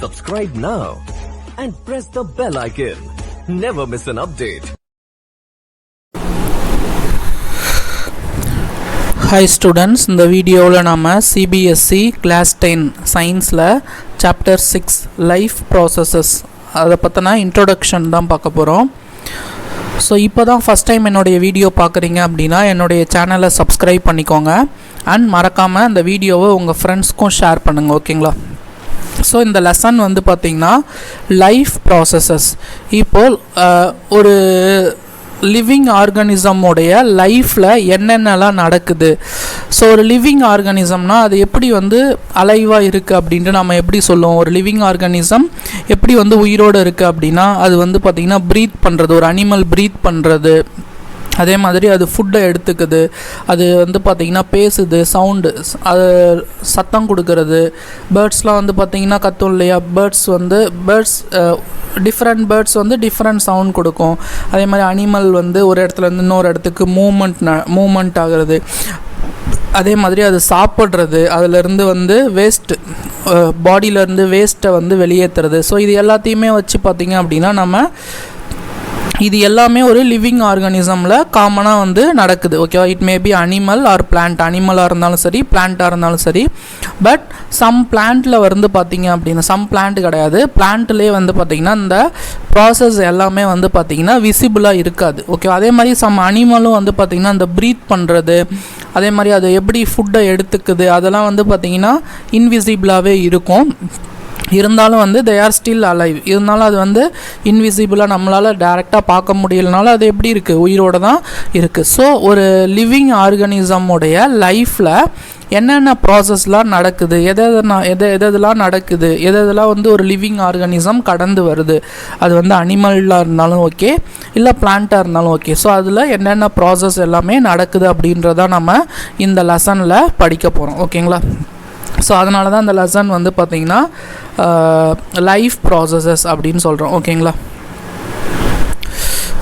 Subscribe now and press the bell icon. Never miss an update. Hi students, இந்த வீடியோவில் நம்ம CBSE Class 10 Scienceல Chapter 6 Life Processes அதை பற்றின introduction தான் பார்க்க போகிறோம். ஸோ இப்போ தான் ஃபஸ்ட் டைம் என்னுடைய வீடியோ பார்க்குறீங்க அப்படின்னா என்னுடைய சேனலை சப்ஸ்கிரைப் பண்ணிக்கோங்க அண்ட் மறக்காமல் இந்த வீடியோவை உங்கள் ஃப்ரெண்ட்ஸ்க்கும் ஷேர் பண்ணுங்கள், ஓகேங்களா? ஸோ இந்த லெசன் வந்து பார்த்திங்கன்னா லைஃப் ப்ராசஸஸ். இப்போது ஒரு லிவிங் ஆர்கானிசமோடைய லைஃப்பில் என்னென்னலாம் நடக்குது, ஸோ ஒரு லிவிங் ஆர்கானிசம்னால் அது எப்படி வந்து அலைவாக இருக்குது அப்படின்ட்டு நம்ம எப்படி சொல்லுவோம்? ஒரு லிவிங் ஆர்கானிசம் எப்படி வந்து உயிரோடு இருக்குது அப்படின்னா அது வந்து பார்த்திங்கன்னா ப்ரீத் பண்ணுறது, ஒரு அனிமல் ப்ரீத் பண்ணுறது, அதே மாதிரி அது ஃபுட்டை எடுத்துக்குது, அது வந்து பார்த்திங்கன்னா பேசுது, சவுண்டு, அது சத்தம் கொடுக்கறது. பேர்ட்ஸ்லாம் வந்து பார்த்திங்கன்னா கத்தும் இல்லையா? பேர்ட்ஸ் டிஃப்ரெண்ட் பேர்ட்ஸ் வந்து டிஃப்ரெண்ட் சவுண்ட் கொடுக்கும். அதே மாதிரி அனிமல் வந்து ஒரு இடத்துலேருந்து இன்னொரு இடத்துக்கு மூமெண்ட் ஆகிறது. அதே மாதிரி அது சாப்பிட்றது, அதிலேருந்து வந்து வேஸ்ட்டு, பாடியிலேருந்து வேஸ்ட்டை வந்து வெளியேற்றுறது. ஸோ இது எல்லாத்தையுமே வச்சு பார்த்திங்க அப்படின்னா நம்ம இது எல்லாமே ஒரு லிவிங் ஆர்கானிசமில் காமனாக வந்து நடக்குது, ஓகேவா? It may be animal or plant, அனிமலாக இருந்தாலும் சரி பிளான்ட்டாக இருந்தாலும் சரி. பட் சம் பிளான்ட்டில் வந்து பார்த்திங்க அப்படின்னா, சம் பிளான்ட் கிடையாது, பிளான்ட்லேயே வந்து பார்த்திங்கன்னா இந்த ப்ராசஸ் எல்லாமே வந்து பார்த்திங்கன்னா விசிபிளாக இருக்காது, ஓகே? அதே மாதிரி சம் அனிமலும் வந்து பார்த்திங்கன்னா இந்த ப்ரீத் பண்ணுறது, அதே மாதிரி அது எப்படி ஃபுட்டை எடுத்துக்குது, அதெல்லாம் வந்து பார்த்திங்கன்னா இன்விசிபிளாகவே இருக்கும். இருந்தாலும் வந்து தே ஆர் ஸ்டில் அலைவ். இருந்தாலும் அது வந்து இன்விசிபிளாக நம்மளால் டைரெக்டாக பார்க்க முடியலனாலும் அது எப்படி இருக்குது? உயிரோடு தான் இருக்குது. ஸோ ஒரு லிவிங் ஆர்கானிசமுடைய லைஃப்பில் என்னென்ன ப்ராசஸ்லாம் நடக்குது, எதெல்லாம் நடக்குது, எதெல்லாம் வந்து ஒரு லிவிங் ஆர்கானிசம் கடந்து வருது, அது வந்து அனிமலாக இருந்தாலும் ஓகே இல்லை பிளான்ட்டாக இருந்தாலும் ஓகே. ஸோ அதில் என்னென்ன ப்ராசஸ் எல்லாமே நடக்குது அப்படின்றத நம்ம இந்த லெசனில் படிக்க போகிறோம், ஓகேங்களா? ஸோ அதனால தான் இந்த லெசன் வந்து பார்த்திங்கன்னா லைஃப் ப்ராசஸஸ் அப்படின்னு சொல்கிறோம், ஓகேங்களா?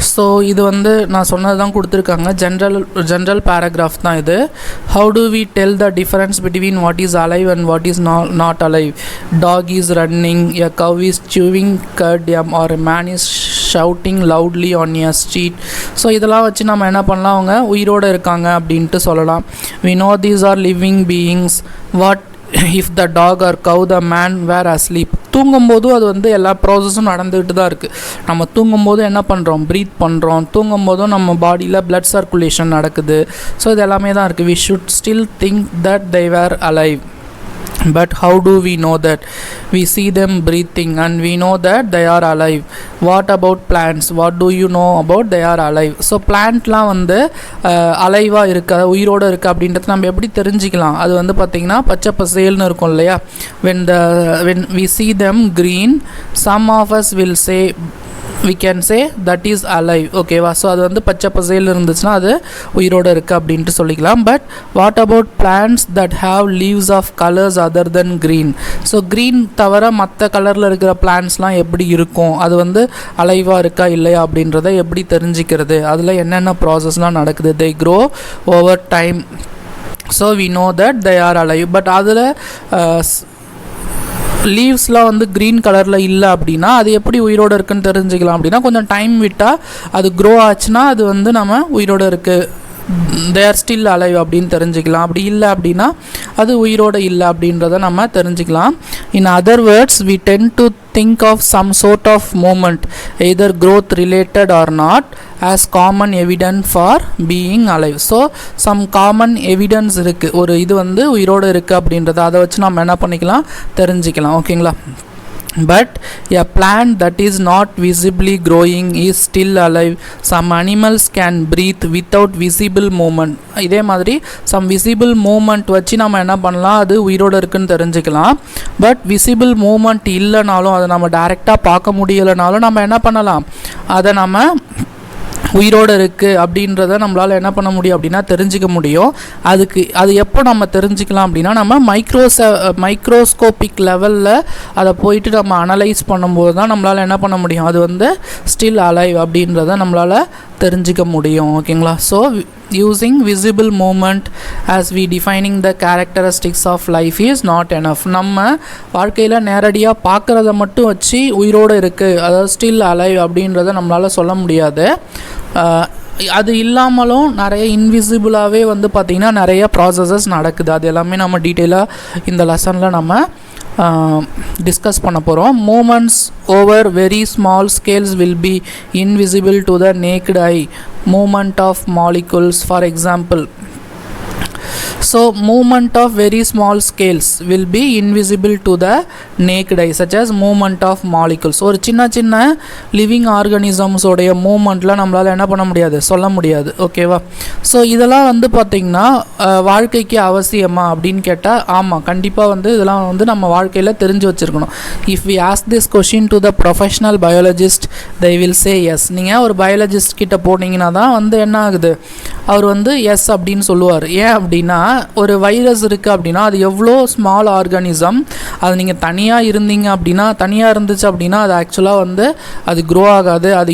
ஸோ இது வந்து நான் சொன்னது தான் கொடுத்துருக்காங்க, ஜென்ரல் பேராகிராஃப் தான் இது. How do we tell the difference between what is alive and what is not alive? Dog is running, a cow is chewing curd, or a man is shouting loudly on a street. So இதெல்லாம் வச்சு நம்ம என்ன பண்ணலாம்? அவங்க உயிரோடு இருக்காங்க அப்படின்ட்டு சொல்லலாம். We know these are living beings. What if the dog or cow the man were asleep? தூங்கும்போதும் அது வந்து எல்லா ப்ராசஸும் நடந்துக்கிட்டு தான் இருக்குது. நம்ம தூங்கும்போது என்ன பண்ணுறோம்? ப்ரீத் பண்ணுறோம். தூங்கும்போதும் நம்ம பாடியில் பிளட் சர்க்குலேஷன் நடக்குது. ஸோ இது எல்லாமே தான் இருக்குது. We should still think that they were alive. But how do we know that? We see them breathing and we know that they are alive. What about plants? What do you know about they are alive? So plantலாம் வந்து அலைவாக இருக்கா, உயிரோடு இருக்குது அப்படின்றது நம்ம எப்படி தெரிஞ்சிக்கலாம்? அது வந்து பார்த்திங்கன்னா பச்சை பசேல்னு இருக்கும் இல்லையா? when we see them green, some of us will say, we can say that is alive, ஓகேவா? ஸோ அது வந்து பச்சை பசேல் இருந்துச்சுன்னா அது உயிரோடு இருக்குது அப்படின்ட்டு சொல்லிக்கலாம். But what about plants that have leaves of colours other than green? So green தவிர மற்ற கலரில் இருக்கிற பிளான்ட்ஸ்லாம் எப்படி இருக்கும்? அது வந்து அலைவாக இருக்கா இல்லையா அப்படின்றத எப்படி தெரிஞ்சிக்கிறது? அதில் என்னென்ன ப்ராசஸ்லாம் நடக்குது? they grow over time, so we know that they are alive. But அதில் லீவ்ஸ்லாம் வந்து க்ரீன் கலரில் இல்லை அப்படின்னா அது எப்படி உயிரோடு இருக்குன்னு தெரிஞ்சுக்கலாம் அப்படின்னா கொஞ்சம் டைம் விட்டால் அது க்ரோ ஆச்சுன்னா அது வந்து நம்ம உயிரோடு இருக்குது, they are still alive அப்படின்னு தெரிஞ்சுக்கலாம். அப்படி இல்லை அப்படின்னா அது உயிரோடு இல்லை அப்படின்றத நம்ம தெரிஞ்சுக்கலாம். In other words, we tend to think of some sort of movement, either growth related or not, as common evidence for being alive. So some common evidence இருக்குது, ஒரு இது வந்து உயிரோடு இருக்குது அப்படின்றத அதை வச்சு நம்ம என்ன பண்ணிக்கலாம்? தெரிஞ்சுக்கலாம், ஓகேங்களா? But a plant that is not visibly growing is still alive. Some animals can breathe without visible movement. இதே மாதிரி some visible movement வச்சு நம்ம என்ன பண்ணலாம்? அது உயிரோடு இருக்குன்னு தெரிஞ்சுக்கலாம். பட் விசிபிள் மூமெண்ட் இல்லைனாலும், அதை நம்ம டைரெக்டாக பார்க்க முடியலைனாலும் நம்ம என்ன பண்ணலாம்? அதை நம்ம உயிரோடு இருக்குது அப்படின்றத நம்மளால் என்ன பண்ண முடியும் அப்படின்னா தெரிஞ்சிக்க முடியும். அது எப்போ நம்ம தெரிஞ்சிக்கலாம் அப்படின்னா நம்ம மைக்ரோஸ்கோபிக் லெவலில் அதை போயிட்டு நம்ம அனலைஸ் பண்ணும்போது தான் நம்மளால் என்ன பண்ண முடியும்? அது வந்து ஸ்டில் அலைவ் அப்படின்றத நம்மளால் தெரிஞ்சிக்க முடியும். ஓகேங்களா? So using visible movement as we defining the characteristics of life is not enough. நம்ம வாழ்க்கையில் நேரடியாக பார்க்குறத மட்டும் வச்சு உயிரோடு இருக்குது, அதாவது ஸ்டில் அலைவ் அப்படின்றத நம்மளால் சொல்ல முடியாது. அது இல்லாமலும் நிறைய இன்விசிபிளாகவே வந்து பார்த்திங்கன்னா நிறைய ப்ராசஸஸ் நடக்குது. அது எல்லாமே நம்ம டீட்டெயிலாக இந்த லெசனில் நம்ம டிஸ்கஸ் பண்ண போகிறோம். Movements over very small scales will be invisible to the naked eye. Movement of molecules for example. So movement of very small scales will be invisible to the naked eye, such as movement of molecules. ஒரு சின்ன சின்ன living organisms உடைய மூமெண்ட்ல நம்மளால் என்ன பண்ண முடியாது, சொல்ல முடியாது. ஓகேவா? ஸோ இதெல்லாம் வந்து பார்த்திங்கன்னா வாழ்க்கைக்கு அவசியமா அப்படின்னு கேட்டால் ஆமாம், கண்டிப்பாக வந்து இதெல்லாம் வந்து நம்ம வாழ்க்கையில் தெரிஞ்சு வச்சுருக்கணும். If we ask this question to the professional biologist they will say yes. நீங்கள் ஒரு பயாலஜிஸ்ட் கிட்ட போனீங்கன்னா தான் வந்து என்ன ஆகுது, அவர் வந்து எஸ் அப்படின்னு சொல்லுவார். ஏன் அப்படின்னா, ஒரு வைரஸ் இருக்குது அப்படின்னா அது எவ்வளோ ஸ்மால் ஆர்கானிசம், அது நீங்கள் தனியாக இருந்தீங்க அப்படின்னா, தனியாக இருந்துச்சு அப்படின்னா அது ஆக்சுவலாக வந்து அது க்ரோ ஆகாது. அது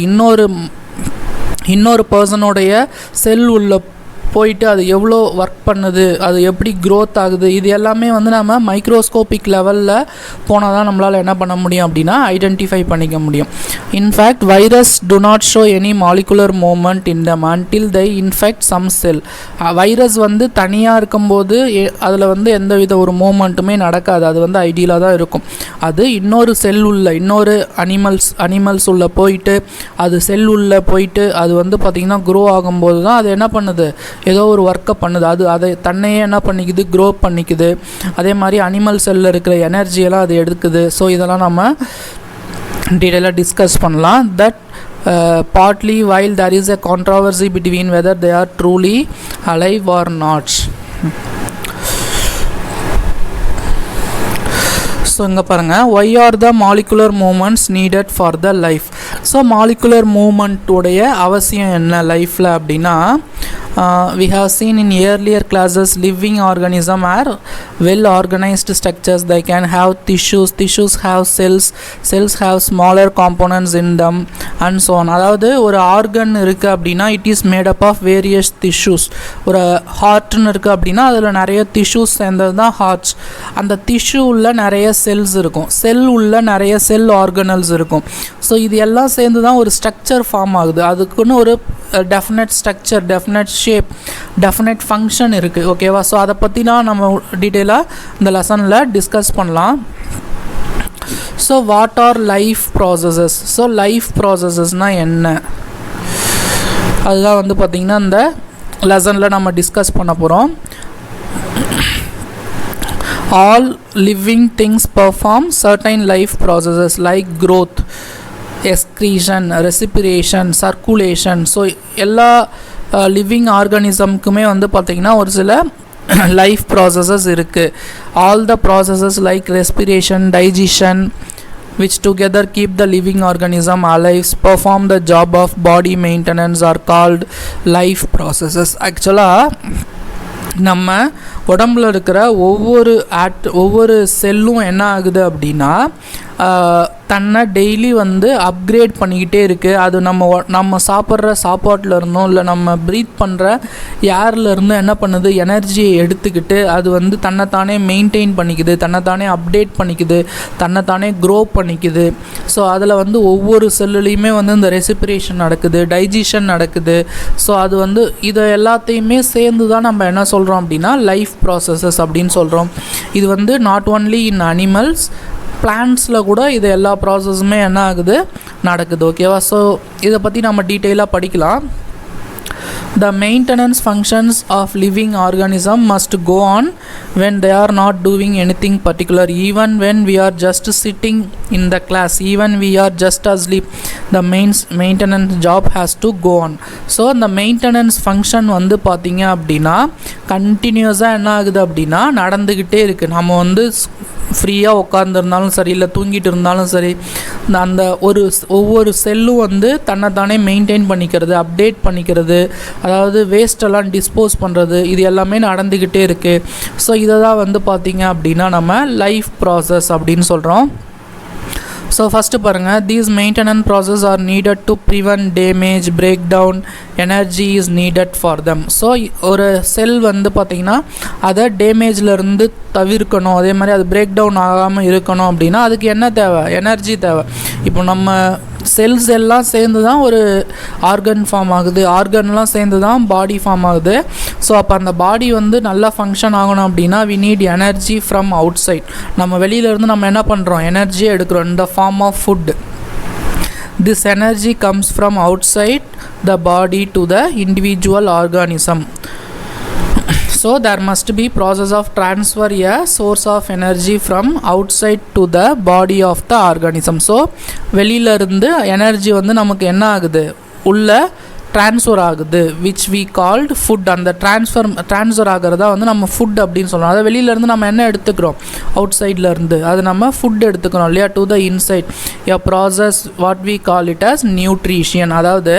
இன்னொரு பர்சனுடைய செல் உள்ள போயிட்டு அது எவ்வளோ ஒர்க் பண்ணுது, அது எப்படி க்ரோத் ஆகுது, இது எல்லாமே வந்து நம்ம மைக்ரோஸ்கோபிக் லெவலில் போனால் தான் நம்மளால் என்ன பண்ண முடியும் அப்படின்னா ஐடென்டிஃபை பண்ணிக்க முடியும். In fact virus do not show any molecular movement in them until they infect some cell. Virus வந்து தனியாக இருக்கும்போது அதில் வந்து எந்தவித ஒரு மூமெண்ட்டுமே நடக்காது, அது வந்து ஐடியலாக தான் இருக்கும். அது இன்னொரு செல் உள்ள இன்னொரு அனிமல்ஸ் உள்ள போயிட்டு அது செல் உள்ள போயிட்டு அது வந்து பார்த்திங்கன்னா க்ரோ ஆகும்போது தான் அது என்ன பண்ணுது, ஏதோ ஒரு ஒர்க்கை பண்ணுது. அது அதை தன்னையே என்ன பண்ணிக்குது, க்ரோ பண்ணிக்குது. அதே மாதிரி அனிமல் செல்லில் இருக்கிற எனர்ஜியெல்லாம் அது எடுக்குது. ஸோ இதெல்லாம் நம்ம டீட்டெயிலாக டிஸ்கஸ் பண்ணலாம். That partly while there is a controversy between whether they are truly alive or not. So இங்கே பாருங்கள், why are the molecular movements needed for the life. So molecular மூமெண்ட்டுடைய அவசியம் என்ன லைஃப்பில் அப்படின்னா, we have seen in earlier classes living organisms are well organized structures. They can have tissues have cells have smaller components in them and so on. அதாவது ஒரு organ இருக்குது அப்படின்னா it is made up of various tissues. ஒரு ஹார்ட்னு இருக்குது அப்படின்னா அதில் நிறைய tissues சேர்ந்தது தான் ஹார்ட்ஸ். அந்த டிஷ்யூ உள்ள நிறைய செல்ஸ் இருக்கும், செல் உள்ள நிறைய செல் ஆர்கனல்ஸ் இருக்கும். ஸோ இது எல்லாம் சேர்ந்து தான் ஒரு ஸ்ட்ரக்சர் ஃபார்ம் ஆகுது. அதுக்குன்னு ஒரு definite structure, definite shape, definite function இருக்குது. ஓகேவா? ஸோ அதை பற்றி தான் நம்ம டீட்டெயிலாக இந்த லெசனில் டிஸ்கஸ் பண்ணலாம். So what are life processes. So life ப்ராசஸஸ்னால் என்ன, அதுதான் வந்து பார்த்திங்கன்னா இந்த லெசனில் நம்ம டிஸ்கஸ் பண்ண போகிறோம். All living things perform certain life processes like growth, excretion, respiration, circulation. So எல்லா லிவிங் ஆர்கானிசம்க்குமே வந்து பார்த்திங்கன்னா ஒரு சில லைஃப் ப்ராசஸஸ் இருக்குது. All the processes like respiration, digestion, which together keep the living organism alive, perform the job of body maintenance, are called life processes. ஆக்சுவலாக நம்ம உடம்புல இருக்கிற ஒவ்வொரு செல்லும் என்ன ஆகுது அப்படின்னா தன்னை டெய்லி வந்து அப்கிரேட் பண்ணிக்கிட்டே இருக்குது. அது நம்ம சாப்பிட்ற சாப்பாட்டில் இருந்தும் இல்லை நம்ம ப்ரீத் பண்ணுற ஏர்லேருந்து என்ன பண்ணுது, எனர்ஜியை எடுத்துக்கிட்டு அது வந்து தன்னைத்தானே மெயின்டைன் பண்ணிக்குது, தன்னைத்தானே அப்டேட் பண்ணிக்குது, தன்னைத்தானே க்ரோ பண்ணிக்குது. ஸோ அதில் வந்து ஒவ்வொரு செல்லுலேயுமே வந்து இந்த ரெஸ்பிரேஷன் நடக்குது, டைஜஷன் நடக்குது. ஸோ அது வந்து இதை எல்லாத்தையுமே சேர்ந்து தான் நம்ம என்ன சொல்கிறோம் அப்படின்னா லைஃப் ப்ராசஸஸ் அப்படின்னு சொல்கிறோம். இது வந்து நாட் ஒன்லி இன் அனிமல்ஸ், பிளான்ட்ஸில் கூட இது எல்லா ப்ராசஸுமே என்ன ஆகுது, நடக்குது. ஓகேவா? ஸோ இதை பற்றி நம்ம டீட்டெயிலாக படிக்கலாம். The maintenance functions of living organism must go on when they are not doing anything particular. Even when we are just sitting in the class, even we are just asleep, the maintenance job has to go on. So the maintenance function வந்து பார்த்தீங்க அப்படின்னா கண்டினியூஸாக என்ன ஆகுது அப்படின்னா நடந்துக்கிட்டே இருக்குது. நம்ம வந்து ஃப்ரீயாக உட்காந்துருந்தாலும் சரி, இல்லை தூங்கிட்டு இருந்தாலும் சரி, அந்த ஒவ்வொரு செல்லும் வந்து தன்னைத்தானே மெயின்டைன் பண்ணிக்கிறது, அப்டேட் பண்ணிக்கிறது, அதாவது வேஸ்ட்டெல்லாம் டிஸ்போஸ் பண்ணுறது, இது எல்லாமே நடந்துக்கிட்டே இருக்குது. ஸோ இதை தான் வந்து பார்த்திங்க அப்படின்னா நம்ம லைஃப் ப்ராசஸ் அப்படின்னு சொல்கிறோம். ஸோ ஃபஸ்ட்டு பாருங்கள், these maintenance process are needed to prevent damage, breakdown, energy is needed for them. So ஒரு செல் வந்து பார்த்திங்கன்னா அதை டேமேஜ்லேருந்து தவிர்க்கணும், அதே மாதிரி அது பிரேக் டவுன் ஆகாமல் இருக்கணும் அப்படின்னா அதுக்கு என்ன தேவை? எனர்ஜி தேவை. இப்போ நம்ம செல்ஸ் எல்லாம் சேர்ந்து தான் ஒரு ஆர்கன் ஃபார்ம் ஆகுது, ஆர்கன்லாம் சேர்ந்து தான் பாடி ஃபார்ம் ஆகுது. ஸோ அப்போ அந்த பாடி வந்து நல்லா ஃபங்க்ஷன் ஆகணும் அப்படின்னா we need energy from outside. நம்ம வெளியிலேருந்து நம்ம என்ன பண்ணுறோம்? எனர்ஜியை எடுக்கிறோம் in the form of food. This energy comes from outside the body to the individual organism. So there must be process of transfer a source of energy from outside to the body of the organism. So வெளியில இருந்து energy வந்து நமக்கு என்ன ஆகுது? உள்ள transfer ஆகுது, which we called food. அந்த transfer ஆகிறதா வந்து நம்ம ஃபுட் அப்படின்னு சொல்கிறோம். அதை வெளியிலேருந்து நம்ம என்ன எடுத்துக்கிறோம்? அவுட் சைட்லேருந்து அது நம்ம ஃபுட் எடுத்துக்கிறோம் இல்லையா? To the inside a process what we call it as nutrition. அதாவது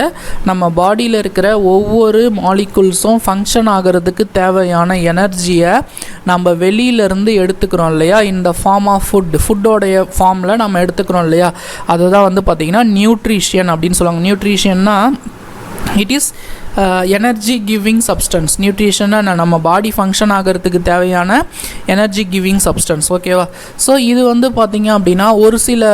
நம்ம பாடியில் இருக்கிற ஒவ்வொரு மாலிகுல்ஸும் ஃபங்க்ஷன் ஆகிறதுக்கு தேவையான எனர்ஜியை நம்ம வெளியிலேருந்து எடுத்துக்கிறோம் இல்லையா? இந்த ஃபார்ம் ஆஃப் ஃபுட்டோடைய ஃபார்மில் நம்ம எடுத்துக்கிறோம் இல்லையா? அதுதான் வந்து பார்த்திங்கன்னா நியூட்ரிஷன் அப்படின்னு சொல்லுவாங்க. நியூட்ரிஷன்னா it is energy giving substance. நியூட்ரிஷன்னா நம்ம பாடி ஃபங்க்ஷன் ஆகிறதுக்கு தேவையான எனர்ஜி கிவிங் சப்ஸ்டன்ஸ். ஓகேவா? ஸோ இது வந்து பார்த்திங்க அப்படின்னா ஒரு சில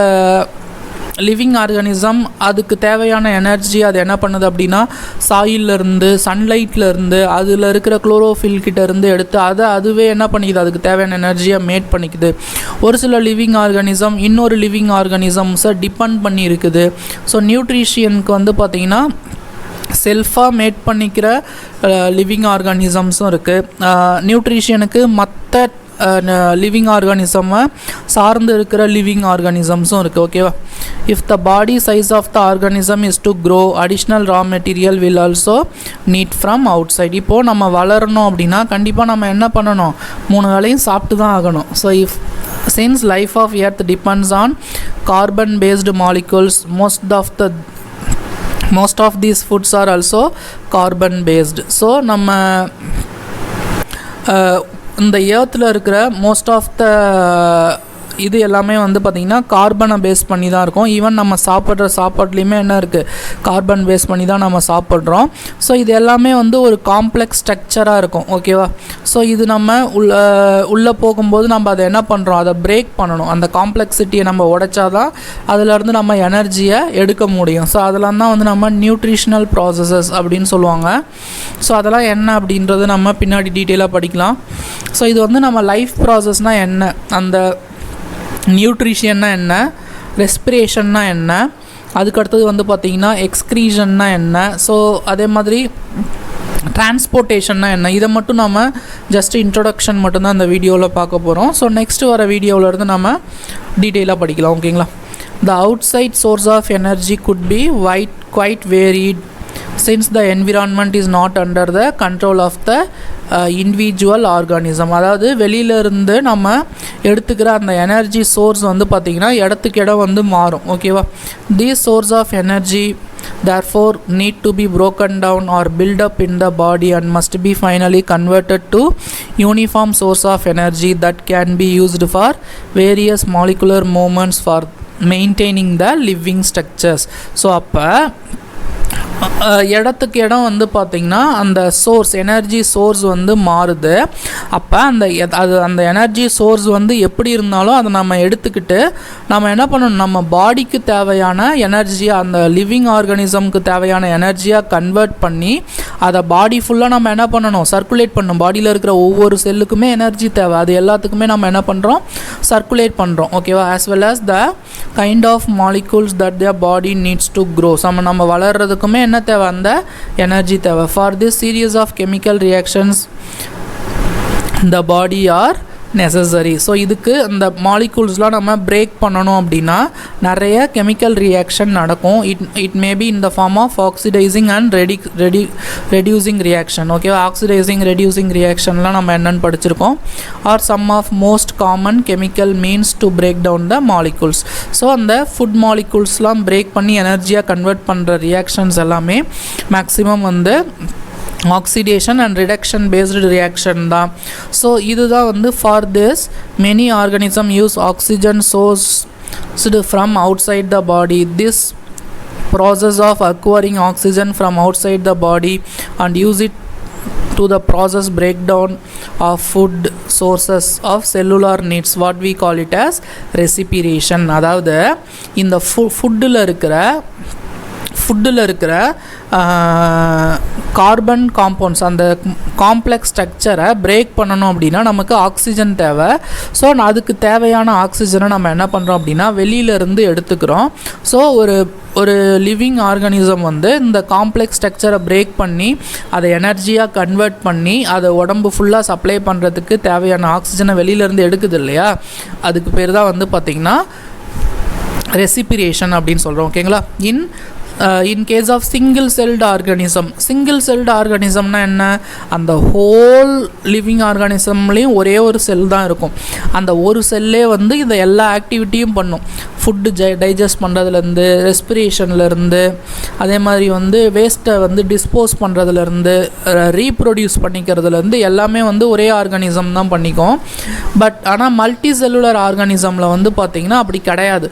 லிவிங் ஆர்கானிசம் அதுக்கு தேவையான எனர்ஜி அது என்ன பண்ணுது அப்படின்னா சாயிலிருந்து, சன்லைட்லேருந்து, அதில் இருக்கிற குளோரோஃபில் கிட்டேருந்து எடுத்து அதுவே என்ன பண்ணிக்குது? அதுக்கு தேவையான எனர்ஜியை மேட் பண்ணிக்குது. ஒரு சில லிவிங் ஆர்கானிசம் இன்னொரு லிவிங் ஆர்கானிசம்ஸை டிபெண்ட் பண்ணி இருக்குது. ஸோ நியூட்ரிஷியனுக்கு வந்து பார்த்திங்கன்னா செல்ஃபாக மேட் பண்ணிக்கிற லிவிங் ஆர்கானிசம்ஸும் இருக்குது. நியூட்ரிஷனுக்கு மற்ற லிவிங் ஆர்கானிசமை சார்ந்து இருக்கிற லிவிங் ஆர்கானிசம்ஸும் இருக்குது. ஓகேவா? If the body size of the organism is to grow, additional raw material will also need from outside. இப்போது நம்ம வளரணும் அப்படின்னா கண்டிப்பாக நம்ம என்ன பண்ணணும்? 3 வேளையும் சாப்பிட்டு தான் ஆகணும். So since life of earth depends on carbon based molecules, most of these foods are also carbon based. So நம்ம இந்த ஏர்த்தில் இருக்கிற மோஸ்ட் ஆஃப் த இது எல்லாமே வந்து பார்த்திங்கன்னா கார்பனை பேஸ் பண்ணி தான் இருக்கும். ஈவன் நம்ம சாப்பிட்ற சாப்பாட்லேயுமே என்ன இருக்குது? கார்பன் பேஸ் பண்ணி தான் நம்ம சாப்பிட்றோம். ஸோ இது எல்லாமே வந்து ஒரு காம்ப்ளெக்ஸ் ஸ்ட்ரக்சராக இருக்கும். ஓகேவா? ஸோ இது நம்ம உள்ளே போகும்போது நம்ம அதை என்ன பண்ணுறோம்? அதை பிரேக் பண்ணணும். அந்த காம்ப்ளெக்சிட்டியை நம்ம உடைச்சாதான் அதிலேருந்து நம்ம எனர்ஜியை எடுக்க முடியும். ஸோ அதெல்லாம் தான் வந்து நம்ம நியூட்ரிஷனல் ப்ராசஸஸ் அப்படின்னு சொல்லுவாங்க. ஸோ அதெல்லாம் என்ன அப்படின்றது நம்ம பின்னாடி டீட்டெயிலாக படிக்கலாம். ஸோ இது வந்து நம்ம லைஃப் ப்ராசஸ்னால் என்ன, அந்த நியூட்ரிஷன்னா என்ன, ரெஸ்பிரேஷன்னா என்ன, அதுக்கடுத்தது வந்து பார்த்திங்கன்னா எக்ஸ்க்ரீஷன்னா என்ன, ஸோ அதே மாதிரி டிரான்ஸ்போர்ட்டேஷன்னா என்ன, இதை மட்டும் நம்ம ஜஸ்ட் இன்ட்ரொடக்ஷன் மட்டும்தான் இந்த வீடியோவில் பார்க்க போகிறோம். ஸோ நெக்ஸ்ட் வர வீடியோவிலேருந்து நம்ம டீட்டெயிலாக படிக்கலாம். ஓகேங்களா? The outside source of energy could be quite varied since the environment is not under the control of the individual organism. அதாவது வெளியிலேருந்து நம்ம எடுத்துக்கிற அந்த எனர்ஜி சோர்ஸ் வந்து பார்த்திங்கன்னா இடத்துக்கு இடம் வந்து மாறும். ஓகேவா? these source of energy therefore need to be broken down or build up in the body and must be finally converted to uniform source of energy that can be used for various molecular movements for maintaining the living structures. So அப்போ இடத்துக்கு இடம் வந்து பார்த்திங்கன்னா அந்த source, energy source வந்து மாறுது. அப்போ அந்த எனர்ஜி சோர்ஸ் வந்து எப்படி இருந்தாலும் அதை நம்ம எடுத்துக்கிட்டு நம்ம என்ன பண்ணணும்? நம்ம பாடிக்கு தேவையான எனர்ஜியாக, அந்த லிவிங் ஆர்கானிசம்க்கு தேவையான எனர்ஜியாக கன்வெர்ட் பண்ணி அதை பாடி ஃபுல்லாக நம்ம என்ன பண்ணணும்? சர்க்குலேட் பண்ணணும். பாடியில் இருக்கிற ஒவ்வொரு செல்லுக்குமே எனர்ஜி தேவை. அது எல்லாத்துக்குமே நம்ம என்ன பண்ணுறோம்? சர்க்குலேட் பண்ணுறோம். ஓகேவா? As well as the kind of molecules that the body needs to grow. நம்ம வளர்கிறதுக்குமே என்ன தேவை? அந்த எனர்ஜி தேவை. For this series of chemical reactions the body are necessary. So இதுக்கு இந்த மாலிகூல்ஸ்லாம் நம்ம பிரேக் பண்ணணும் அப்படின்னா நிறைய கெமிக்கல் ரியாக்ஷன் நடக்கும். It may be in the form of oxidising and reducing reaction. ஓகேவா? ஆக்சிடைசிங் ரெடியூசிங் ரியாக்ஷன்லாம் நம்ம என்னென்னு படிச்சிருக்கோம். Are some of most common chemical means to break down the molecules. So அந்த ஃபுட் மாலிகூல்ஸ்லாம் பிரேக் பண்ணி எனர்ஜியாக கன்வெர்ட் பண்ணுற ரியாக்ஷன்ஸ் எல்லாமே மேக்ஸிமம் வந்து oxidation and reduction based reaction தான். ஸோ இதுதான் வந்து for this many organism use oxygen source from outside the body. This process of acquiring oxygen from outside the body and use it to the process breakdown of food sources of cellular needs, what we call it as respiration. அதாவது இந்த ஃபுட்டில் இருக்கிற carbon compounds அந்த complex ஸ்ட்ரக்சரை break பண்ணணும் அப்படின்னா நமக்கு oxygen தேவை. ஸோ அதுக்கு தேவையான ஆக்சிஜனை நம்ம என்ன பண்ணுறோம் அப்படின்னா வெளியிலேருந்து எடுத்துக்கிறோம். ஸோ ஒரு லிவிங் ஆர்கானிசம் வந்து இந்த காம்ப்ளெக்ஸ் ஸ்ட்ரக்சரை பிரேக் பண்ணி அதை எனர்ஜியாக கன்வெர்ட் பண்ணி அதை உடம்பு ஃபுல்லாக சப்ளை பண்ணுறதுக்கு தேவையான ஆக்சிஜனை வெளியிலேருந்து எடுக்குது இல்லையா, அதுக்கு பேர் தான் வந்து பார்த்திங்கன்னா ரெஸ்பிரேஷன் அப்படின்னு சொல்கிறோம். ஓகேங்களா. in case of single celled organismனா என்ன, அந்த ஹோல் லிவிங் ஆர்கானிசம்லேயும் ஒரே ஒரு செல் தான் இருக்கும். அந்த ஒரு செல்லே வந்து இந்த எல்லா ஆக்டிவிட்டியும் பண்ணும். ஃபுட்டு டைஜஸ்ட் பண்ணுறதுலேருந்து, ரெஸ்பிரேஷன்லேருந்து, அதே மாதிரி வந்து வேஸ்ட்டை வந்து டிஸ்போஸ் பண்ணுறதுலேருந்து, ரீப்ரொடியூஸ் பண்ணிக்கிறதுலேருந்து எல்லாமே வந்து ஒரே ஆர்கானிசம் தான் பண்ணிக்கும். பட் ஆனால் மல்டி செல்லுலர் ஆர்கானிசமில் வந்து பார்த்திங்கன்னா அப்படி கிடையாது.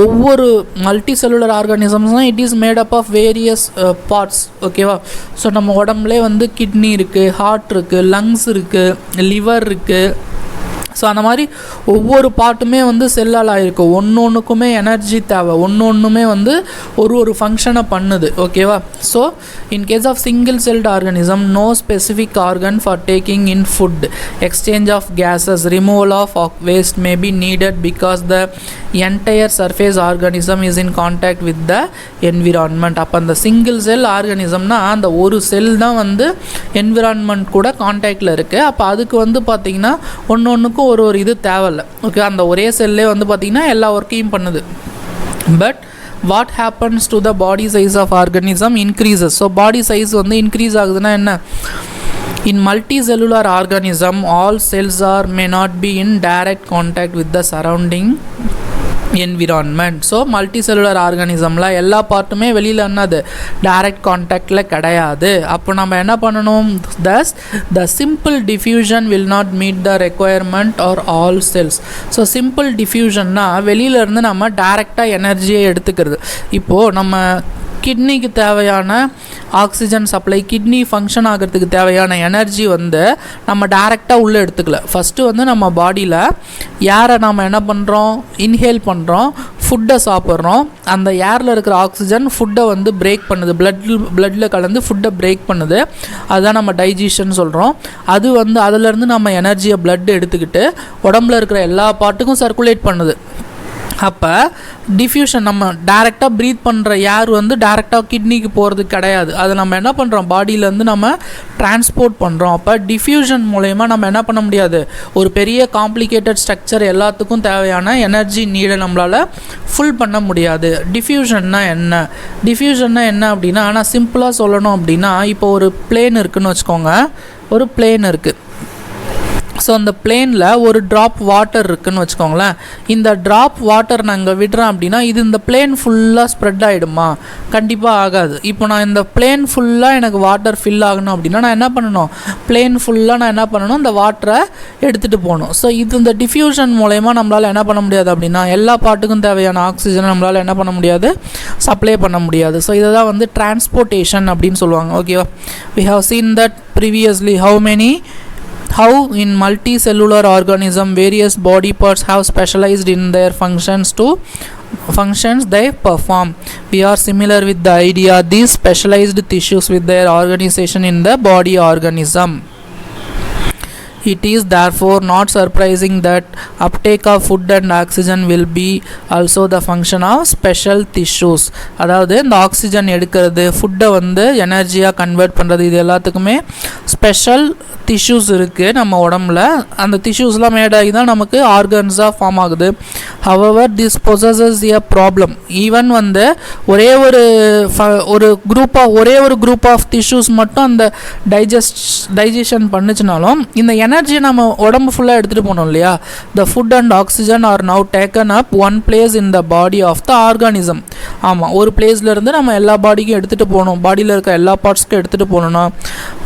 ஒவ்வொரு மல்டி செல்லுலர் ஆர்கானிசம்ஸ்னால் it is made up of various parts. ஓகேவா. ஸோ நம்ம உடம்புலே வந்து கிட்னி இருக்குது, ஹார்ட் இருக்குது, லங்ஸ் இருக்குது, லிவர் இருக்குது. ஸோ அந்த மாதிரி ஒவ்வொரு பார்ட்டுமே வந்து செல்லால் ஆகிருக்கும். ஒன்றுக்குமே எனர்ஜி தேவை, ஒன்றுமே வந்து ஒரு ஃபங்க்ஷனை பண்ணுது. ஓகேவா. So in case of single celled organism, no specific organ for taking in food, exchange of gases, removal of waste may be needed because the entire surface organism is in contact with the environment. அப்போ அந்த single cell ஆர்கானிசம்னா அந்த ஒரு செல் தான் வந்து environment கூட கான்டாக்டில் இருக்குது. அப்போ அதுக்கு வந்து பார்த்திங்கன்னா ஒன்றுக்கும் ஒரு இது தேவையில்ல. ஓகே. அந்த ஒரே செல்லே வந்து பார்த்திங்கன்னா எல்லா ஒர்க்கையும் பண்ணுது. But what happens to the body size of organism increases. So body size வந்து increase ஆகுதுன்னா என்ன, in multicellular organism all cells may not be in direct contact with the surrounding environment. So multi cellular ஆர்கானிசமில் எல்லா பார்ட்டுமே வெளியில் என்னது direct கான்டாக்டில் கிடையாது. அப்போ நம்ம என்ன பண்ணணும், the simple diffusion will not meet the requirement or all cells. So simple டிஃப்யூஷன்னா வெளியிலேருந்து நம்ம டைரெக்டாக எனர்ஜியை எடுத்துக்கிறது. இப்போது நம்ம கிட்னிக்கு தேவையான ஆக்சிஜன் சப்ளை, கிட்னி ஃபங்க்ஷன் ஆகிறதுக்கு தேவையான எனர்ஜி வந்து நம்ம டைரெக்டாக உள்ளே எடுத்துக்கல. ஃபஸ்ட்டு வந்து நம்ம பாடியில் ஏரை நம்ம என்ன பண்ணுறோம், இன்ஹேல் பண்ணுறோம், ஃபுட்டை சாப்பிட்றோம். அந்த ஏரில் இருக்கிற ஆக்சிஜன் ஃபுட்டை வந்து பிரேக் பண்ணுது, பிளட்டில் கலந்து ஃபுட்டை பிரேக் பண்ணுது. அதுதான் நம்ம டைஜஷன் சொல்கிறோம். அது வந்து அதிலேருந்து நம்ம எனர்ஜியை பிளட் எடுத்துக்கிட்டு உடம்புல இருக்கிற எல்லா பார்ட்டுக்கும் சர்க்குலேட் பண்ணுது. அப்போ டிஃப்யூஷன் நம்ம டைரெக்டாக ப்ரீத் பண்ணுற ஏர் வந்து டைரெக்டாக கிட்னிக்கு போகிறது கிடையாது. அதை நம்ம என்ன பண்ணுறோம், பாடியிலேருந்து நம்ம டிரான்ஸ்போர்ட் பண்ணுறோம். அப்போ டிஃப்யூஷன் மூலயமா நம்ம என்ன பண்ண முடியாது, ஒரு பெரிய காம்ப்ளிகேட்டட் ஸ்ட்ரக்சர் எல்லாத்துக்கும் தேவையான எனர்ஜி நீடை நம்மளால் ஃபுல் பண்ண முடியாது. டிஃப்யூஷன்னா என்ன அப்படின்னா, ஆனால் சிம்பிளாக சொல்லணும் அப்படின்னா, இப்போ ஒரு பிளேன் இருக்குதுன்னு வச்சுக்கோங்க, ஒரு பிளேன் இருக்குது. ஸோ அந்த பிளேனில் ஒரு ட்ராப் வாட்டர் இருக்குதுன்னு வச்சுக்கோங்களேன். இந்த ட்ராப் வாட்டர் நாங்கள் விடுறோம் அப்படின்னா இது இந்த பிளேன் ஃபுல்லாக ஸ்ப்ரெட் ஆகிடுமா? கண்டிப்பாக ஆகாது. இப்போ நான் இந்த பிளேன் ஃபுல்லாக எனக்கு வாட்டர் ஃபில் ஆகணும் அப்படின்னா நான் என்ன பண்ணணும், பிளேன் ஃபுல்லாக நான் என்ன பண்ணணும், இந்த வாட்டரை எடுத்துகிட்டு போகணும். ஸோ இது இந்த டிஃப்யூஷன் மூலயமா நம்மளால் என்ன பண்ண முடியாது அப்படின்னா எல்லா பார்ட்டுக்கும் தேவையான ஆக்சிஜனை நம்மளால் என்ன பண்ண முடியாது, சப்ளை பண்ண முடியாது. ஸோ இதை தான் வந்து டிரான்ஸ்போர்ட்டேஷன் அப்படின்னு சொல்லுவாங்க. ஓகேவா. we have seen that previously how in multicellular organism various body parts have specialized in their functions they perform. We are similar with the idea these specialized tissues with their organization in the body organism. It is therefore not surprising that uptake of food and oxygen will be also the function of special tissues. அதாவது இந்த oxygen எடுக்கிறது, ஃபுட்டை வந்து எனர்ஜியாக convert பண்ணுறது, இது எல்லாத்துக்குமே special tissues இருக்குது நம்ம உடம்புல. அந்த டிஷ்யூஸ்லாம் மேடாகி தான் நமக்கு ஆர்கன்ஸாக ஃபார்ம் ஆகுது. however this possesses a problem. Even வந்து ஒரே ஒரு குரூப் ஆஃப் டிஷ்யூஸ் மட்டும் அந்த டைஜஷன் பண்ணுச்சுனாலும் இந்த எனர்ஜியை நம்ம உடம்பு ஃபுல்லாக எடுத்துகிட்டு போனோம் இல்லையா. the food and oxygen are now taken up one place in the body of the organism. ஆமாம், ஒரு பிளேஸ்லேருந்து நம்ம எல்லா பாடிக்கும் எடுத்துகிட்டு போகணும், பாடியில் இருக்க எல்லா பார்ட்ஸ்க்கும் எடுத்துகிட்டு போகணுன்னா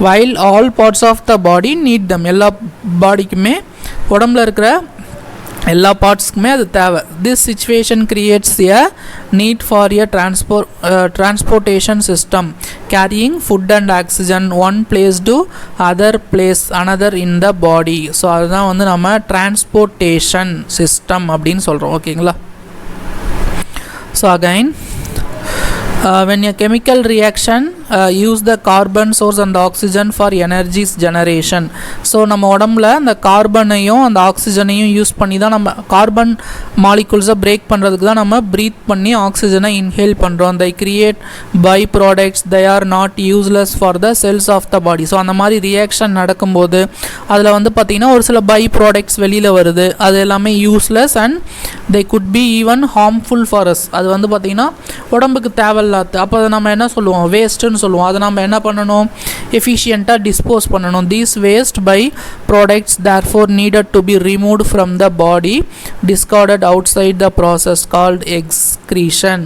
while all parts of the body need them. எல்லா பாடிக்குமே உடம்புல இருக்கிற எல்லா பார்ட்ஸ்க்குமே அது தேவை. This situation creates a need for a transportation system carrying food and oxygen one place to another in the body. So அதுதான் வந்து நம்ம டிரான்ஸ்போர்ட்டேஷன் சிஸ்டம் அப்படின்னு சொல்கிறோம். ஓகேங்களா? So again when a chemical reaction use the carbon source and the oxygen for energy generation. So நம்ம உடம்புல அந்த கார்பனையும் அந்த ஆக்சிஜனையும் யூஸ் பண்ணி தான் நம்ம கார்பன் மாலிகுல்ஸை பிரேக் பண்ணுறதுக்கு தான் நம்ம ப்ரீத் பண்ணி ஆக்சிஜனை இன்ஹேல் பண்ணுறோம். they create by products they are not useless for the cells of the body. So அந்த மாதிரி ரியாக்ஷன் நடக்கும்போது அதில் வந்து பார்த்திங்கன்னா ஒரு சில பை ப்ராடக்ட்ஸ் வெளியில் வருது, அது எல்லாமே useless and they could be even harmful for us. அது வந்து பார்த்திங்கன்னா உடம்புக்கு தேவையில்லாத, அப்போ அதை நம்ம என்ன சொல்லுவோம், வேஸ்ட்டுன்னு சொல்லுவோம். அதை நம்ம என்ன பண்ணணும், எஃபிஷியண்ட்டாக டிஸ்போஸ் பண்ணணும். these waste by products therefore needed to be removed from the body, discarded outside the process called excretion.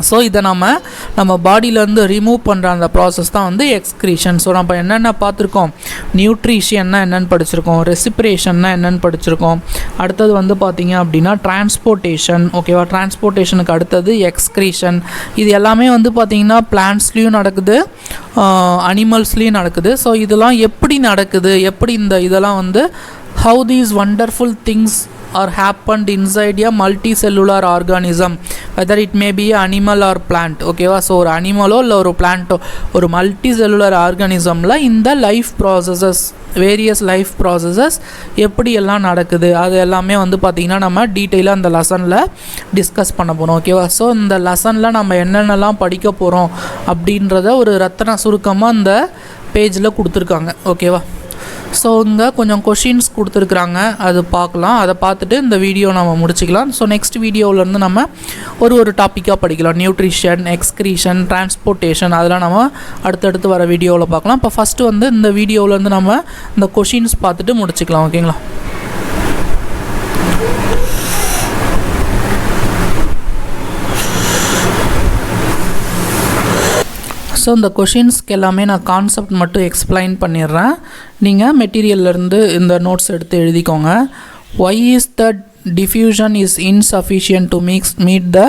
So இதை நம்ம பாடியிலேருந்து ரிமூவ் பண்ணுற அந்த ப்ராசஸ் தான் வந்து எக்ஸ்க்ரீஷன். ஸோ நம்ம என்னென்ன பார்த்துருக்கோம், நியூட்ரிஷன்னா என்னென்னு படிச்சிருக்கோம், ரெஸ்பிரேஷன்னா என்னென்னு படிச்சிருக்கோம். அடுத்தது வந்து பார்த்திங்க அப்படின்னா டிரான்ஸ்போர்ட்டேஷன். ஓகேவா? டிரான்ஸ்போர்ட்டேஷனுக்கு அடுத்தது எக்ஸ்க்ரீஷன். இது எல்லாமே வந்து பார்த்திங்கன்னா பிளான்ட்ஸ்லேயும் நடக்குது, அனிமல்ஸ்லேயும் நடக்குது. ஸோ இதெல்லாம் எப்படி நடக்குது, எப்படி இதெல்லாம் வந்து how these wonderful things are happened inside a multicellular organism, whether it may be an animal or plant. ஓகேவா? ஸோ ஒரு அனிமலோ இல்லை ஒரு பிளான்ட்டோ ஒரு மல்டி செல்லுலர் ஆர்கானிசமில் இந்த life processes, various life processes எப்படி எல்லாம் நடக்குது அது எல்லாமே வந்து பார்த்திங்கன்னா நம்ம டீட்டெயிலாக அந்த லெசனில் டிஸ்கஸ் பண்ண போகிறோம். ஓகேவா? ஸோ இந்த லெசனில் நம்ம என்னென்னலாம் படிக்க போகிறோம் அப்படின்றத ஒரு ரத்தன சுருக்கமாக இந்த பேஜில் கொடுத்துருக்காங்க. ஓகேவா? ஸோ இங்கே கொஞ்சம் கொஷின்ஸ் கொடுத்துருக்குறாங்க, அது பார்க்கலாம். அதை பார்த்துட்டு இந்த வீடியோ நம்ம முடிச்சிக்கலாம். ஸோ நெக்ஸ்ட் வீடியோவிலேருந்து நம்ம ஒரு டாப்பிக்காக படிக்கலாம். நியூட்ரிஷன், எக்ஸ்க்ரீஷன், டிரான்ஸ்போர்ட்டேஷன், அதெல்லாம் நம்ம அடுத்தடுத்து வர வீடியோவில் பார்க்கலாம். இப்போ ஃபஸ்ட்டு வந்து இந்த வீடியோவிலேருந்து நம்ம இந்த கொஷின்ஸ் பார்த்துட்டு முடிச்சிக்கலாம். ஓகேங்களா? ஸோ இந்த கொஷின்ஸ்க்கு எல்லாமே நான் கான்செப்ட் மட்டும் எக்ஸ்பிளைன் பண்ணிடுறேன். நீங்கள் மெட்டீரியல்லேருந்து இந்த நோட்ஸ் எடுத்து எழுதிக்கோங்க. Why is the diffusion is insufficient to meet the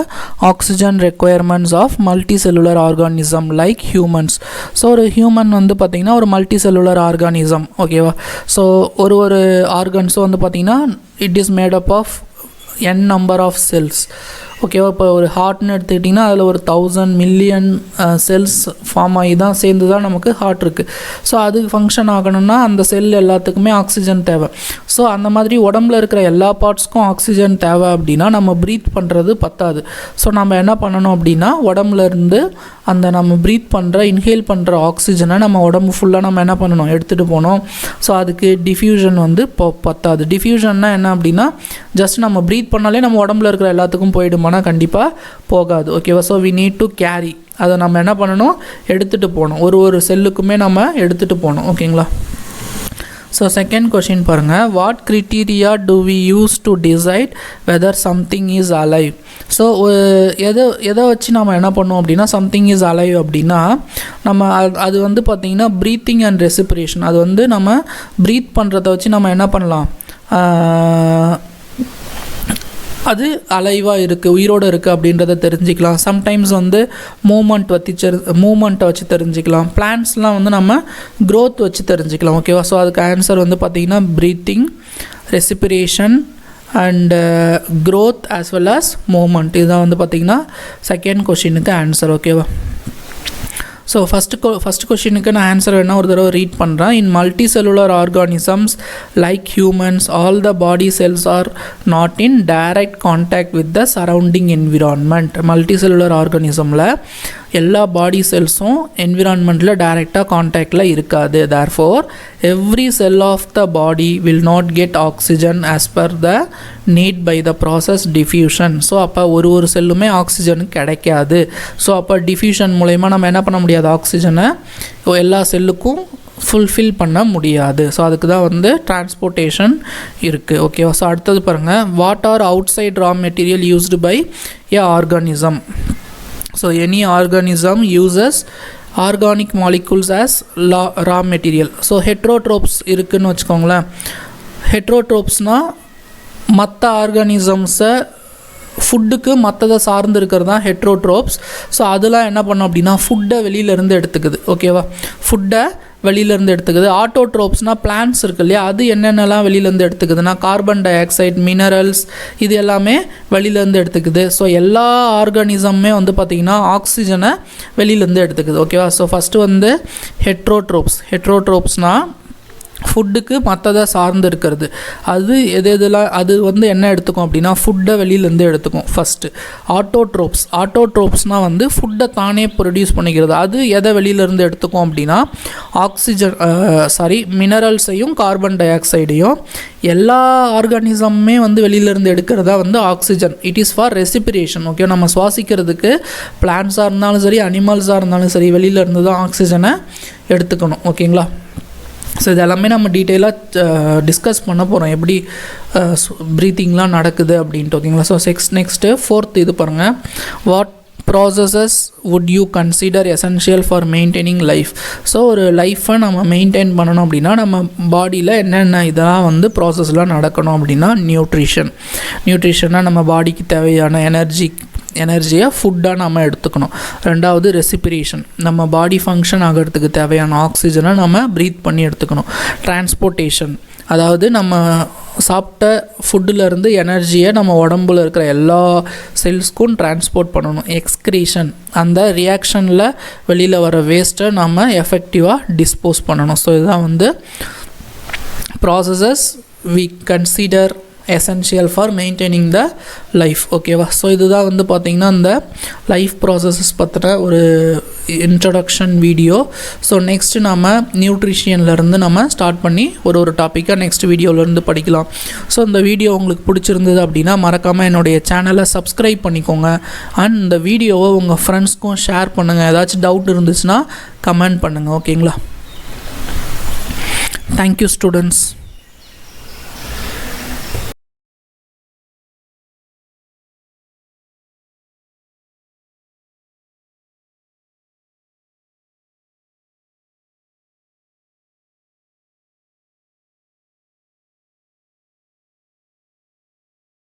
oxygen requirements of multicellular organism like humans. So ஒரு ஹியூமன் வந்து பார்த்திங்கன்னா ஒரு மல்டிசெல்லுலர் ஆர்கானிசம். ஓகேவா? ஸோ ஒரு ஆர்கன்ஸும் வந்து பார்த்திங்கன்னா it is made up of n number of cells. ஓகேவா? இப்போ ஒரு ஹார்ட்னு எடுத்துக்கிட்டிங்கன்னா அதில் ஒரு 1000 மில்லியன் செல்ஸ் ஃபார்ம் ஆகி தான் சேர்ந்து தான் நமக்கு ஹார்ட் இருக்குது. ஸோ அது ஃபங்க்ஷன் ஆகணும்னா அந்த செல் எல்லாத்துக்குமே ஆக்சிஜன் தேவை. ஸோ அந்த மாதிரி உடம்புல இருக்கிற எல்லா பார்ட்ஸ்க்கும் ஆக்சிஜன் தேவை அப்படின்னா நம்ம ப்ரீத் பண்ணுறது பத்தாது. ஸோ நம்ம என்ன பண்ணணும் அப்படின்னா உடம்புலேருந்து அந்த நம்ம ப்ரீத் பண்ணுற இன்ஹேல் பண்ணுற ஆக்சிஜனை நம்ம உடம்பு ஃபுல்லாக நம்ம என்ன பண்ணணும், எடுத்துகிட்டு போகணும். ஸோ அதுக்கு டிஃப்யூஷன் வந்து பத்தாது. டிஃப்யூஷன்னா என்ன அப்படின்னா ஜஸ்ட் நம்ம ப்ரீத் பண்ணாலே நம்ம உடம்புல இருக்கிற எல்லாத்துக்கும் போயிடுமானா கண்டிப்பாக போகாது. ஓகேவா? So we need to carry, அதை நம்ம என்ன பண்ணணும், எடுத்துகிட்டு போகணும். ஒரு செல்லுக்குமே நம்ம எடுத்துகிட்டு போகணும். ஓகேங்களா? ஸோ செகண்ட் கொஷின் பாருங்கள். What criteria do we use to decide whether something is alive? So எதை வச்சு நம்ம என்ன பண்ணுவோம் அப்படின்னா சம்திங் இஸ் அலைவ் அப்படின்னா நம்ம அது வந்து பார்த்திங்கன்னா ப்ரீத்திங் அண்ட் ரெஸ்பிரேஷன். அது வந்து நம்ம ப்ரீத் பண்ணுறத வச்சு நம்ம என்ன பண்ணலாம், அது அலைவாக இருக்குது, உயிரோடு இருக்குது அப்படின்றத தெரிஞ்சிக்கலாம். சம்டைம்ஸ் வந்து மூமெண்ட்டை வச்சு தெரிஞ்சிக்கலாம். பிளான்ட்ஸ்லாம் வந்து நம்ம க்ரோத் வச்சு தெரிஞ்சிக்கலாம். ஓகேவா? ஸோ அதுக்கு ஆன்சர் வந்து பார்த்திங்கன்னா breathing, respiration and growth as well as movement. இதுதான் வந்து பார்த்திங்கன்னா செகண்ட் கொஷினுக்கு ஆன்சர். ஓகேவா? ஸோ ஃபஸ்ட் கொஷினுக்கு நான் ஆன்சர் வேணால் ஒரு தடவை ரீட் பண்ணுறேன். In multi cellular organisms like humans all the body cells are not in direct contact with the surrounding environment. Multi cellular ஆர்கானிசமில் எல்லா பாடி செல்ஸும் என்விரான்மெண்ட்டில் டைரெக்டாக கான்டாக்டில் இருக்காது. Therefore every cell of the body will not get oxygen as per the need by the process diffusion. So அப்போ ஒரு செல்லுமே ஆக்சிஜன் கிடைக்காது. ஸோ அப்போ டிஃப்யூஷன் மூலயமா நம்ம என்ன பண்ண முடியாது, ஆக்சிஜனை எல்லா செல்லுக்கும் ஃபுல்ஃபில் பண்ண முடியாது. ஸோ அதுக்கு தான் வந்து டிரான்ஸ்போர்ட்டேஷன் இருக்குது. ஓகேவா? ஸோ அடுத்தது பாருங்கள். What are outside raw material used by a organism? So any organism uses organic molecules as raw material. So heterotrophs இருக்குன்னு வச்சுக்கோங்களேன். ஹெட்ரோட்ரோப்ஸ்னால் மற்ற ஆர்கானிசம்ஸை ஃபுட்டுக்கு மற்றதை சார்ந்து இருக்கிறது தான் ஹெட்ரோட்ரோப்ஸ். ஸோ அதெல்லாம் என்ன பண்ணோம் அப்படின்னா ஃபுட்டை வெளியிலேருந்து எடுத்துக்குது. ஓகேவா, ஃபுட்டை வெளியிலேருந்து எடுத்துக்குது. ஆட்டோட்ரோப்ஸ்னால் பிளான்ட்ஸ் இருக்கு இல்லையா, அது என்னென்னலாம் வெளியிலேருந்து எடுத்துக்குதுன்னா கார்பன் டை ஆக்சைடு, மினரல்ஸ், இது எல்லாமே வெளியிலேருந்து எடுத்துக்குது. ஸோ எல்லா ஆர்கானிசமுமே வந்து பார்த்திங்கன்னா ஆக்சிஜனை வெளியிலேருந்து எடுத்துக்குது. ஓகேவா, ஸோ ஃபஸ்ட்டு வந்து ஹெட்ரோட்ரோப்ஸ்னால் ஃபுட்டுக்கு மற்றதை சார்ந்து இருக்கிறது. அது எதெல்லாம் அது வந்து என்ன எடுத்துக்கும் அப்படின்னா ஃபுட்டை வெளியிலேருந்து எடுத்துக்கும். ஃபஸ்ட்டு ஆட்டோட்ரோப்ஸ்னால் வந்து ஃபுட்டை தானே ப்ரொடியூஸ் பண்ணிக்கிறது. அது எதை வெளியிலேருந்து எடுத்துக்கும் அப்படின்னா மினரல்ஸையும் கார்பன் டை ஆக்சைடையும். எல்லா ஆர்கானிசமுமே வந்து வெளியிலேருந்து எடுக்கிறதா வந்து oxygen. It is for respiration. Okay, நம்ம சுவாசிக்கிறதுக்கு பிளான்ட்ஸாக இருந்தாலும் சரி, அனிமல்ஸாக இருந்தாலும் சரி, வெளியிலேருந்து தான் ஆக்சிஜனை எடுத்துக்கணும். ஓகேங்களா, ஸோ இதெல்லாமே நம்ம டீட்டெயிலாக டிஸ்கஸ் பண்ண போகிறோம், எப்படி ப்ரீத்திங்லாம் நடக்குது அப்படின்ட்டு. ஓகேங்களா, ஸோ நெக்ஸ்ட்டு ஃபோர்த் இது பாருங்கள். What processes would you consider essential for maintaining life? So ஒரு லைஃப்பை நம்ம மெயின்டைன் பண்ணணும் அப்படின்னா நம்ம பாடியில் என்னென்ன இதெல்லாம் வந்து ப்ராசஸ்லாம் நடக்கணும் அப்படின்னா நியூட்ரிஷனாக நம்ம பாடிக்கு தேவையான எனர்ஜியை ஃபுட்டாக நம்ம எடுத்துக்கணும். ரெண்டாவது ரெஸ்பிரேஷன், நம்ம பாடி ஃபங்க்ஷன் ஆகிறதுக்கு தேவையான ஆக்சிஜனை நம்ம ப்ரீத் பண்ணி எடுத்துக்கணும். டிரான்ஸ்போர்ட்டேஷன், அதாவது நம்ம சாப்பிட்ட ஃபுட்டுலேருந்து எனர்ஜியை நம்ம உடம்புல இருக்கிற எல்லா செல்ஸ்க்கும் டிரான்ஸ்போர்ட் பண்ணணும். எக்ஸ்க்ரீஷன், அந்த ரியாக்ஷனில் வெளியில் வர வேஸ்ட்டை நம்ம எஃபெக்டிவாக டிஸ்போஸ் பண்ணணும். ஸோ இதுதான் வந்து processes we consider essential for maintaining the life. ஓகேவா, ஸோ இதுதான் வந்து பார்த்திங்கன்னா இந்த லைஃப் ப்ராசஸஸ் பற்றின ஒரு இன்ட்ரடக்ஷன் வீடியோ. ஸோ நெக்ஸ்ட்டு நம்ம நியூட்ரிஷன்லேருந்து நம்ம ஸ்டார்ட் பண்ணி ஒரு டாப்பிக்காக நெக்ஸ்ட் வீடியோவிலேருந்து படிக்கலாம். ஸோ இந்த வீடியோ உங்களுக்கு பிடிச்சிருந்தது அப்படின்னா மறக்காமல் என்னுடைய சேனலை சப்ஸ்கிரைப் பண்ணிக்கோங்க. அண்ட் இந்த வீடியோவை உங்கள் ஃப்ரெண்ட்ஸ்க்கும் ஷேர் பண்ணுங்கள். ஏதாச்சும் டவுட் இருந்துச்சுன்னா கமெண்ட் பண்ணுங்கள். ஓகேங்களா, தேங்க்யூ ஸ்டூடெண்ட்ஸ்.